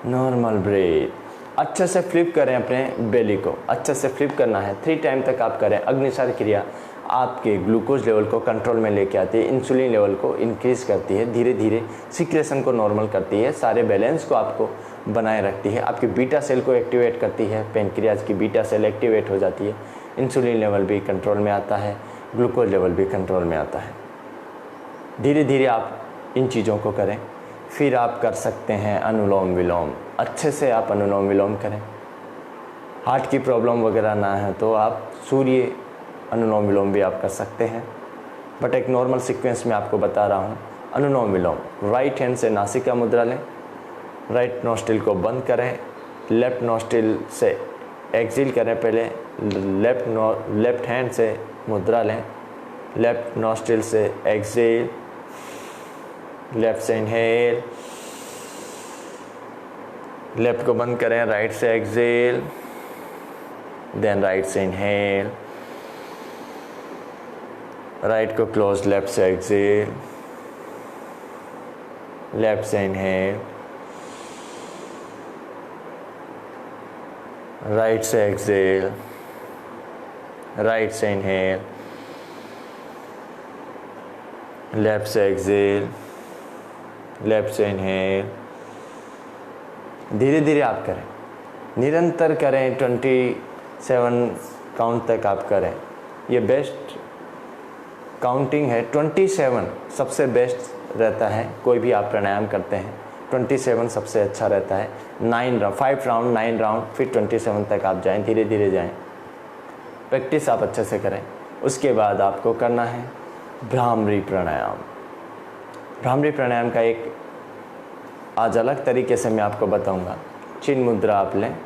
normal breath. अच्छे से फ्लिप करें अपने बेली को, अच्छे से फ्लिप करना है 3 टाइम तक आप करें। अग्निसार क्रिया आपके ग्लूकोज लेवल को कंट्रोल में लेके आती है, इंसुलिन लेवल को इंक्रीज करती है, धीरे धीरे सिक्रेशन को नॉर्मल करती है, सारे बैलेंस को आपको बनाए रखती है, आपकी बीटा सेल को एक्टिवेट करती है, पेनक्रियाज की बीटा सेल एक्टिवेट हो जाती है, इंसुलिन लेवल भी कंट्रोल में आता है, ग्लूकोज लेवल भी कंट्रोल में आता है। धीरे धीरे आप इन चीज़ों को करें। फिर आप कर सकते हैं अनुलोम विलोम, अच्छे से आप अनुलोम विलोम करें। हार्ट की प्रॉब्लम वगैरह ना है तो आप सूर्य अनुलोम विलोम भी आप कर सकते हैं, बट एक नॉर्मल सीक्वेंस में आपको बता रहा हूँ। अनुलोम विलोम, राइट हैंड से नासिका मुद्रा लें, राइट नोस्ट्रिल को बंद करें, लेफ्ट नोस्ट्रिल से एक्सहेल करें। पहले लेफ्ट हैंड से मुद्रा लें, लेफ्ट नोस्ट्रिल से एक्सहेल, लेफ्ट से इनहेल, लेफ्ट को बंद करें, राइट से एक्सहेल, देन राइट से इनहेल, राइट को क्लोज, लेफ्ट से एक्सहेल, लेफ्ट से इनहेल, राइट से एक्सहेल, राइट से इनहेल, लेफ्ट से एक्सहेल, लेफ्ट से इनहेल। धीरे धीरे आप करें, निरंतर करें, 27 काउंट तक आप करें। ये बेस्ट काउंटिंग है, 27 सबसे बेस्ट रहता है। कोई भी आप प्राणायाम करते हैं 27 सबसे अच्छा रहता है। 5 राउंड 9 राउंड, फिर 27 तक आप जाएं, धीरे धीरे जाएं। प्रैक्टिस आप अच्छे से करें। उसके बाद आपको करना है भ्रामरी प्राणायाम। भ्रामरी प्राणायाम का एक आज अलग तरीके से मैं आपको बताऊंगा। चिन्ह मुद्रा आप लें,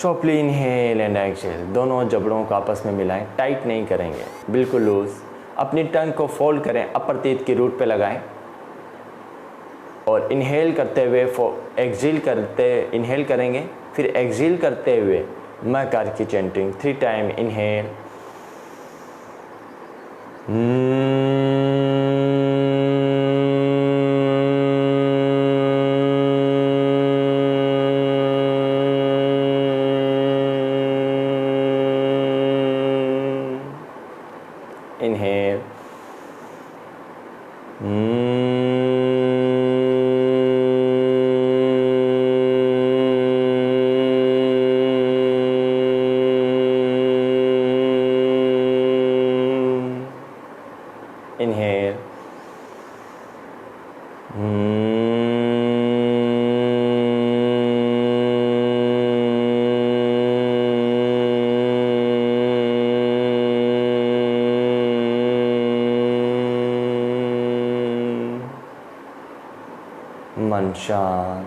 सोफली इनहेल एंड एक्सहेल, दोनों जबड़ों को आपस में मिलाएं, टाइट नहीं करेंगे, बिल्कुल लूज। अपनी टंग को फोल्ड करें, अपर टीथ की रूट पे लगाएं और इनहेल करते हुए इनहेल करेंगे, फिर एक्सहेल करते हुए मकार की chanting 3 time. Inhale, inhale, inhale, मन शांत।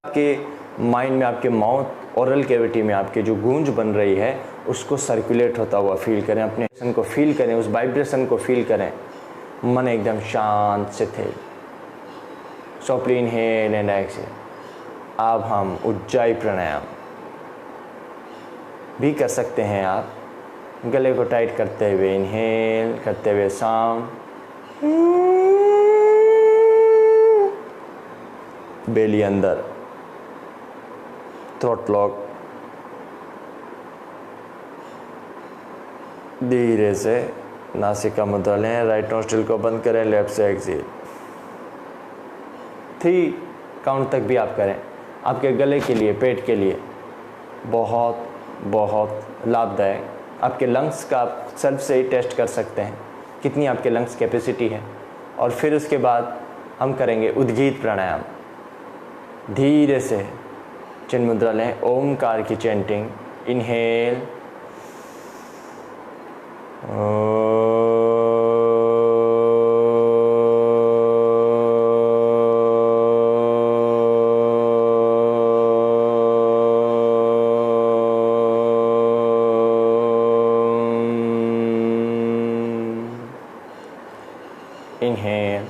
आपके माइंड में, आपके माउथ ओरल कैविटी में आपके जो गूंज बन रही है उसको सर्कुलेट होता हुआ फील करें, अपने वाइब्रेशन को फील करें, उस वाइब्रेशन को फील करें। मन एकदम शांत से थे। सोफली इनहेल एंड एक्सहेल। अब हम उज्जाई प्राणायाम भी कर सकते हैं। आप गले को टाइट करते हुए इनहेल करते हुए साउंड, बेली अंदर, थ्रोट लॉक, धीरे से नासिका मुद्रा लें, राइट नोस्ट्रिल को बंद करें, लेफ्ट से एक्सहेल। 3 काउंट तक भी आप करें। आपके गले के लिए, पेट के लिए बहुत बहुत लाभदायक। आपके लंग्स का आप सेल्फ से ही टेस्ट कर सकते हैं कितनी आपके लंग्स कैपेसिटी है। और फिर उसके बाद हम करेंगे उद्गीत प्राणायाम। धीरे से चिन्ह मुद्रा लें, ओमकार की चैंटिंग। इनहेल, inhale,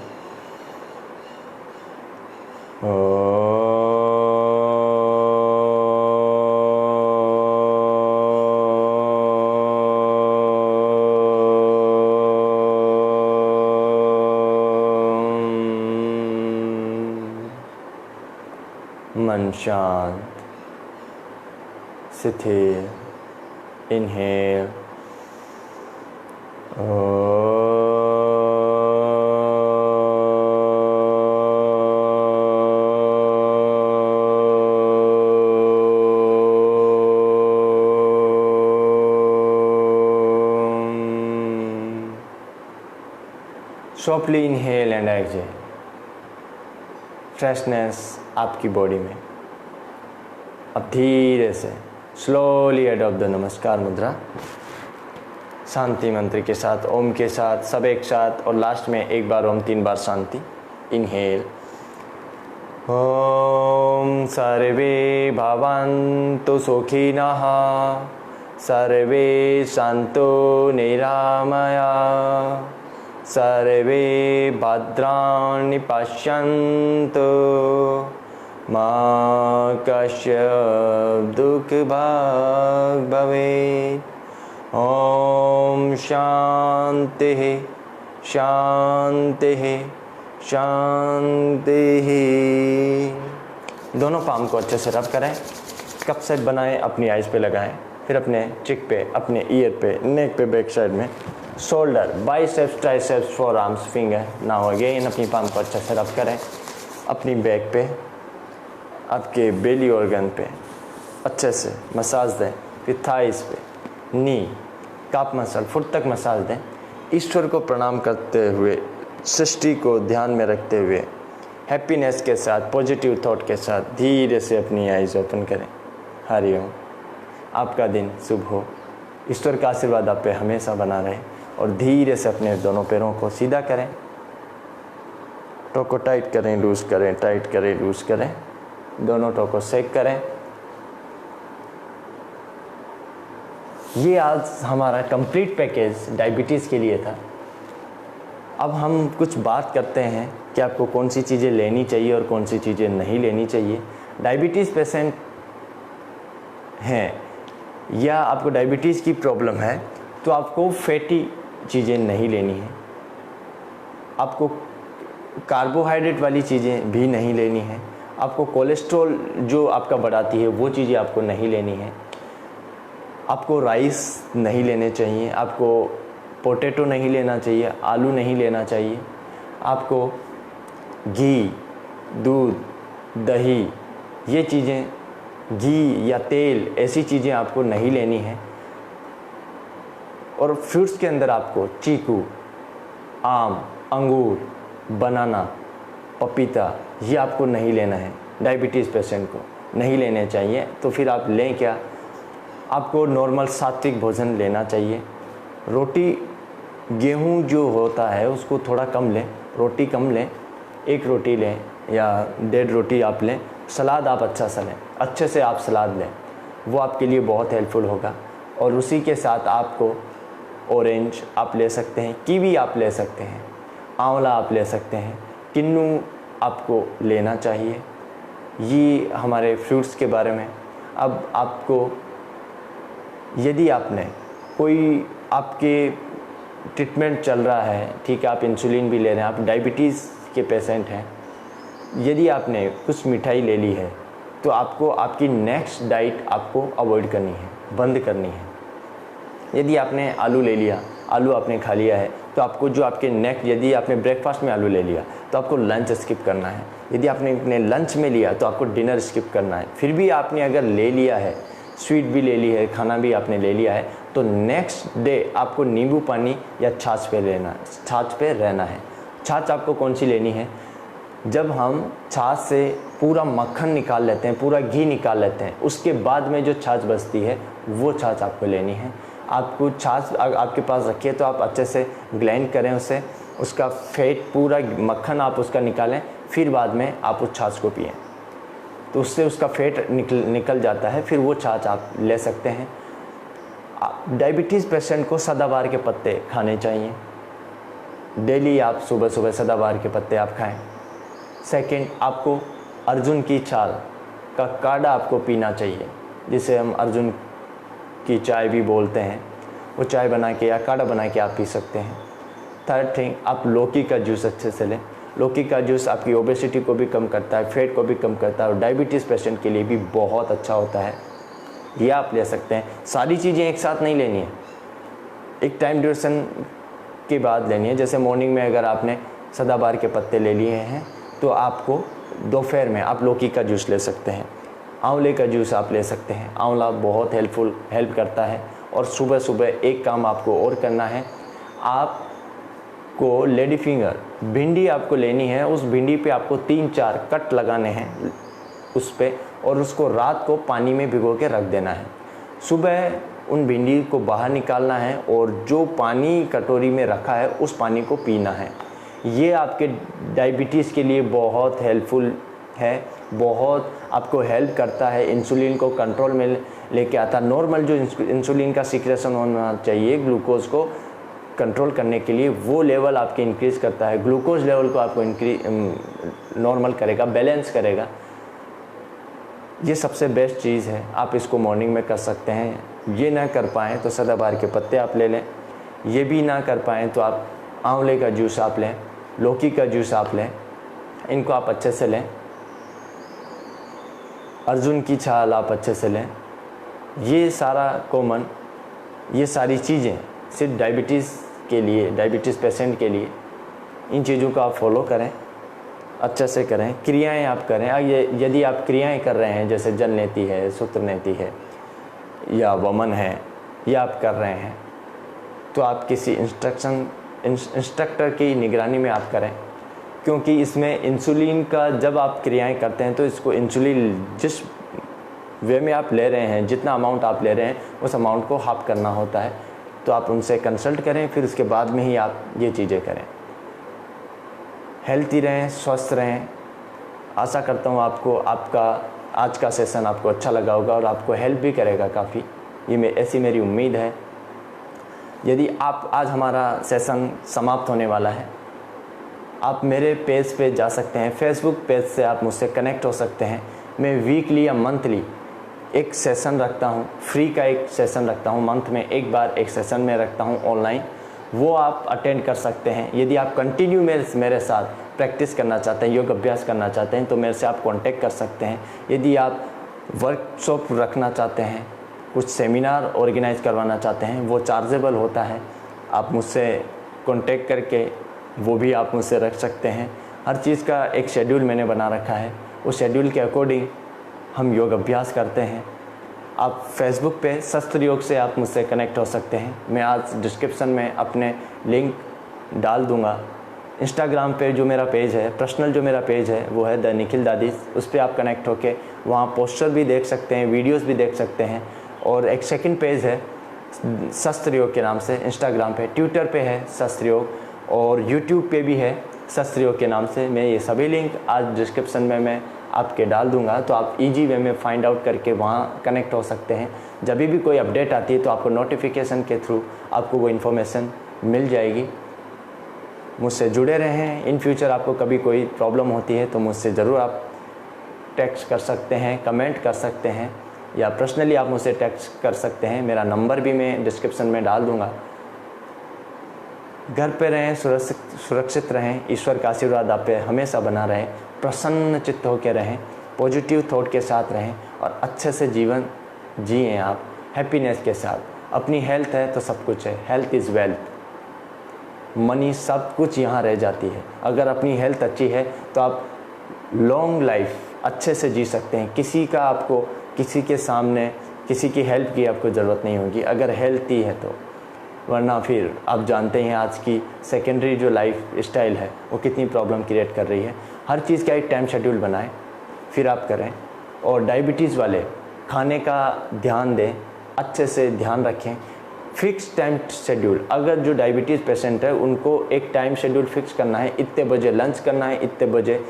मन शांत स्थिर। Inhale, softly inhale and exhale। Freshness आपकी बॉडी में। अब धीरे से स्लोली अडॉप्ट द नमस्कार मुद्रा, शांति मंत्र के साथ, ओम के साथ, सब एक साथ, और लास्ट में एक बार ओम, 3 बार शांति। इनहेल, ओम सर्वे भवन्तु सुखिनः, सर्वे सन्तु निरामया, सर्वे भद्राणि पश्यन्तु, मा कश्चित् दुःखभाग् भवेत्। ओम शांति शांति शांति। दोनों पाम को अच्छे से रब करें, कप सेट बनाएं, अपनी आइज़ पे लगाएं, फिर अपने चिक पे, अपने ईयर पे, नेक पे, बैक साइड में, shoulder, biceps, triceps, four arms, finger. Now again अपनी पाम को अच्छे से रब करें, अपनी बैक पे, आपके बेली ऑर्गन पे अच्छे से मसाज दें, फिर थाइस पे, नी, काप मसल, फुट तक मसाज दें। ईश्वर को प्रणाम करते हुए, सृष्टि को ध्यान में रखते हुए, हैप्पीनेस के साथ, पॉजिटिव थॉट के साथ धीरे से अपनी आइज़ ओपन करें। हरिओम। आपका दिन शुभ हो। ईश्वर का आशीर्वाद आप पे हमेशा बना रहे। और धीरे से अपने दोनों पैरों को सीधा करें, टो को टाइट करें, लूज करें, टाइट करें, लूज करें, दोनों टो को शेक करें। ये आज हमारा कंप्लीट पैकेज डायबिटीज़ के लिए था। अब हम कुछ बात करते हैं कि आपको कौन सी चीज़ें लेनी चाहिए और कौन सी चीज़ें नहीं लेनी चाहिए। डायबिटीज़ पेशेंट हैं या आपको डायबिटीज़ की प्रॉब्लम है तो आपको फैटी चीज़ें नहीं लेनी है, आपको कार्बोहाइड्रेट वाली चीज़ें भी नहीं लेनी है, आपको कोलेस्ट्रॉल जो आपका बढ़ाती है वो चीज़ें आपको नहीं लेनी है, आपको राइस नहीं लेने चाहिए, आपको पोटैटो नहीं लेना चाहिए, आलू नहीं लेना चाहिए, आपको घी, दूध, दही, ये चीज़ें, घी या तेल, ऐसी चीज़ें आपको नहीं लेनी है। और फ्रूट्स के अंदर आपको चीकू, आम, अंगूर, बनाना, पपीता, ये आपको नहीं लेना है। डायबिटीज़ पेशेंट को नहीं लेने चाहिए। तो फिर आप लें क्या? आपको नॉर्मल सात्विक भोजन लेना चाहिए। रोटी, गेहूं जो होता है उसको थोड़ा कम लें, रोटी कम लें, 1 रोटी लें या 1.5 रोटी आप लें। सलाद आप अच्छा सा लें, अच्छे से आप सलाद लें, वो आपके लिए बहुत हेल्पफुल होगा। और उसी के साथ आपको ऑरेंज आप ले सकते हैं, कीवी आप ले सकते हैं, आंवला आप ले सकते हैं, किन्नू आपको लेना चाहिए। ये हमारे फ्रूट्स के बारे में। अब आपको यदि आपने कोई आपके ट्रीटमेंट चल रहा है, ठीक है, आप इंसुलिन भी ले रहे हैं, आप डायबिटीज़ के पेशेंट हैं, यदि आपने कुछ मिठाई ले ली है तो आपको आपकी नेक्स्ट डाइट आपको अवॉइड करनी है, बंद करनी है। यदि आपने आलू ले लिया, आलू आपने खा लिया है तो आपको जो आपके नेक्स्ट, यदि आपने ब्रेकफास्ट में आलू ले लिया तो आपको लंच स्किप करना है। यदि आपने लंच में लिया तो आपको डिनर स्किप करना है। फिर भी आपने अगर ले लिया है, स्वीट भी ले ली है, खाना भी आपने ले लिया है, तो नेक्स्ट डे आपको नींबू पानी या छाछ पे लेना, छाछ पे रहना है। छाछ आपको कौन सी लेनी है? जब हम छाछ से पूरा मक्खन निकाल लेते हैं, पूरा घी निकाल लेते हैं, उसके बाद में जो छाछ बचती है वो छाछ आपको लेनी है। आपको छाछ आपके पास रखिए तो आप अच्छे से ग्राइंड करें उसे, उसका फैट, पूरा मक्खन आप उसका निकालें, फिर बाद में आप उस छाछ को पिएं तो उससे उसका फैट निकल जाता है, फिर वो छाछ आप ले सकते हैं। डायबिटीज़ पेशेंट को सदाबहार के पत्ते खाने चाहिए। डेली आप सुबह सुबह सदाबहार के पत्ते आप खाएं। सेकंड, आपको अर्जुन की छाल का काढ़ा आपको पीना चाहिए, जिसे हम अर्जुन की चाय भी बोलते हैं। वो चाय बना के या काढ़ा बना के आप पी सकते हैं। थर्ड थिंग, आप लौकी का जूस अच्छे से लें। लौकी का जूस आपकी ओबेसिटी को भी कम करता है, फैट को भी कम करता है और डायबिटीज़ पेशेंट के लिए भी बहुत अच्छा होता है। ये आप ले सकते हैं। सारी चीज़ें एक साथ नहीं लेनी है, एक टाइम ड्यूरेशन के बाद लेनी है। जैसे मॉर्निंग में अगर आपने सदाबहार के पत्ते ले लिए हैं तो आपको दोपहर में आप लौकी का जूस ले सकते हैं, आंवले का जूस आप ले सकते हैं। आंवला बहुत हेल्प करता है। और सुबह सुबह एक काम आपको और करना है, आपको लेडी फिंगर भिंडी आपको लेनी है। उस भिंडी पे आपको 3-4 कट लगाने हैं उस पे, और उसको रात को पानी में भिगो के रख देना है। सुबह उन भिंडी को बाहर निकालना है और जो पानी कटोरी में रखा है उस पानी को पीना है। ये आपके डायबिटीज़ के लिए बहुत हेल्पफुल है, बहुत आपको हेल्प करता है, इंसुलिन को कंट्रोल में लेके आता। नॉर्मल जो इंसुलिन का सिक्रेशन होना चाहिए ग्लूकोज को कंट्रोल करने के लिए, वो लेवल आपके इंक्रीज़ करता है। ग्लूकोज लेवल को आपको नॉर्मल करेगा, बैलेंस करेगा। ये सबसे बेस्ट चीज़ है, आप इसको मॉर्निंग में कर सकते हैं। ये ना कर पाएँ तो सदाबहार के पत्ते आप ले लें, ये भी ना कर पाएँ तो आप आंवले का जूस आप लें, लौकी का जूस आप लें, इनको आप अच्छे से लें। अर्जुन की छाल आप अच्छे से लें। ये सारा कॉमन, ये सारी चीज़ें सिर्फ डायबिटीज़ के लिए, डायबिटीज़ पेशेंट के लिए, इन चीज़ों को आप फॉलो करें, अच्छे से करें। क्रियाएं आप करें। यदि आप क्रियाएं कर रहे हैं जैसे जल नेति है, सूत्र नेति है या वमन है, या आप कर रहे हैं तो आप किसी इंस्ट्रक्टर की निगरानी में आप करें, क्योंकि इसमें इंसुलिन का जब आप क्रियाएं करते हैं तो इसको इंसुलिन जिस वे में आप ले रहे हैं, जितना अमाउंट आप ले रहे हैं उस अमाउंट को हाफ करना होता है। तो आप उनसे कंसल्ट करें, फिर उसके बाद में ही आप ये चीज़ें करें। हेल्थी रहें, स्वस्थ रहें। आशा करता हूँ आपको आपका आज का सेशन आपको अच्छा लगा होगा और आपको हेल्प भी करेगा काफ़ी, ये ऐसी मेरी उम्मीद है। यदि आप आज हमारा सेशन समाप्त होने वाला है, आप मेरे पेज पे जा सकते हैं, फेसबुक पेज से आप मुझसे कनेक्ट हो सकते हैं। मैं वीकली या मंथली एक सेशन रखता हूँ, फ्री का एक सेशन रखता हूँ, मंथ में एक बार एक सेशन में रखता हूँ ऑनलाइन, वो आप अटेंड कर सकते हैं। यदि आप कंटिन्यू मेरे साथ प्रैक्टिस करना चाहते हैं, योग अभ्यास करना चाहते हैं तो मेरे से आप कांटेक्ट कर सकते हैं। यदि आप वर्कशॉप रखना चाहते हैं, कुछ सेमिनार ऑर्गेनाइज करवाना चाहते हैं, वो चार्जेबल होता है, आप मुझसे कांटेक्ट करके वो भी आप मुझसे रख सकते हैं। हर चीज़ का एक शेड्यूल मैंने बना रखा है, उस शेड्यूल के अकॉर्डिंग हम योग अभ्यास करते हैं। आप फेसबुक पे शस्त्र योग से आप मुझसे कनेक्ट हो सकते हैं। मैं आज डिस्क्रिप्शन में अपने लिंक डाल दूंगा। इंस्टाग्राम पे जो मेरा पेज है, पर्सनल जो मेरा पेज है वो है द निखिल दादी, उस पर आप कनेक्ट होके वहाँ पोस्टर भी देख सकते हैं, वीडियोस भी देख सकते हैं। और एक सेकंड पेज है शस्त्र योग के नाम से इंस्टाग्राम पे, ट्विटर पे है शस्त्र योग, और यूट्यूब पे भी है शस्त्र योग के नाम से। मैं ये सभी लिंक आज डिस्क्रिप्शन में मैं आपके डाल दूंगा, तो आप इजी वे में फाइंड आउट करके वहाँ कनेक्ट हो सकते हैं। जब भी कोई अपडेट आती है तो आपको नोटिफिकेशन के थ्रू आपको वो इन्फॉर्मेशन मिल जाएगी। मुझसे जुड़े रहें। इन फ्यूचर आपको कभी कोई प्रॉब्लम होती है तो मुझसे ज़रूर आप टेक्स्ट कर सकते हैं, कमेंट कर सकते हैं, या पर्सनली आप मुझसे टेक्स्ट कर सकते हैं। मेरा नंबर भी मैं डिस्क्रिप्शन में डाल दूंगा। घर पे रहें, सुरक्षित रहें, ईश्वर का आशीर्वाद आप पे हमेशा बना रहे, प्रसन्न चित्त होकर रहें, पॉजिटिव थॉट के साथ रहें और अच्छे से जीवन जिएं आप हैप्पीनेस के साथ। अपनी हेल्थ है तो सब कुछ है, हेल्थ इज़ वेल्थ। मनी सब कुछ यहाँ रह जाती है। अगर अपनी हेल्थ अच्छी है तो आप लॉन्ग लाइफ अच्छे से जी सकते हैं। किसी के सामने किसी की हेल्प की आपको ज़रूरत नहीं होगी अगर हेल्थी है तो, वरना फिर आप जानते हैं आज की सेकेंडरी जो लाइफ स्टाइल है वो कितनी प्रॉब्लम क्रिएट कर रही है। हर चीज़ का एक टाइम शेड्यूल बनाएं, फिर आप करें। और डायबिटीज़ वाले खाने का ध्यान दें, अच्छे से ध्यान रखें, फिक्स टाइम शेड्यूल। अगर जो डायबिटीज़ पेशेंट है उनको एक टाइम शेड्यूल फिक्स करना है, इतने बजे लंच करना है, इतने बजे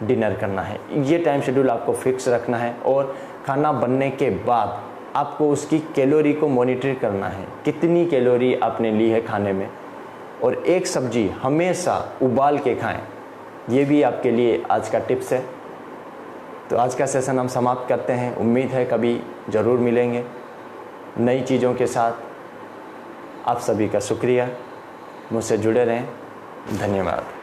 डिनर करना है, ये टाइम शेड्यूल आपको फिक्स रखना है। और खाना बनने के बाद आपको उसकी कैलोरी को मॉनिटर करना है, कितनी कैलोरी आपने ली है खाने में। और एक सब्जी हमेशा उबाल के खाएं, ये भी आपके लिए आज का टिप्स है। तो आज का सेशन हम समाप्त करते हैं। उम्मीद है कभी ज़रूर मिलेंगे नई चीज़ों के साथ। आप सभी का शुक्रिया, मुझसे जुड़े रहें। धन्यवाद।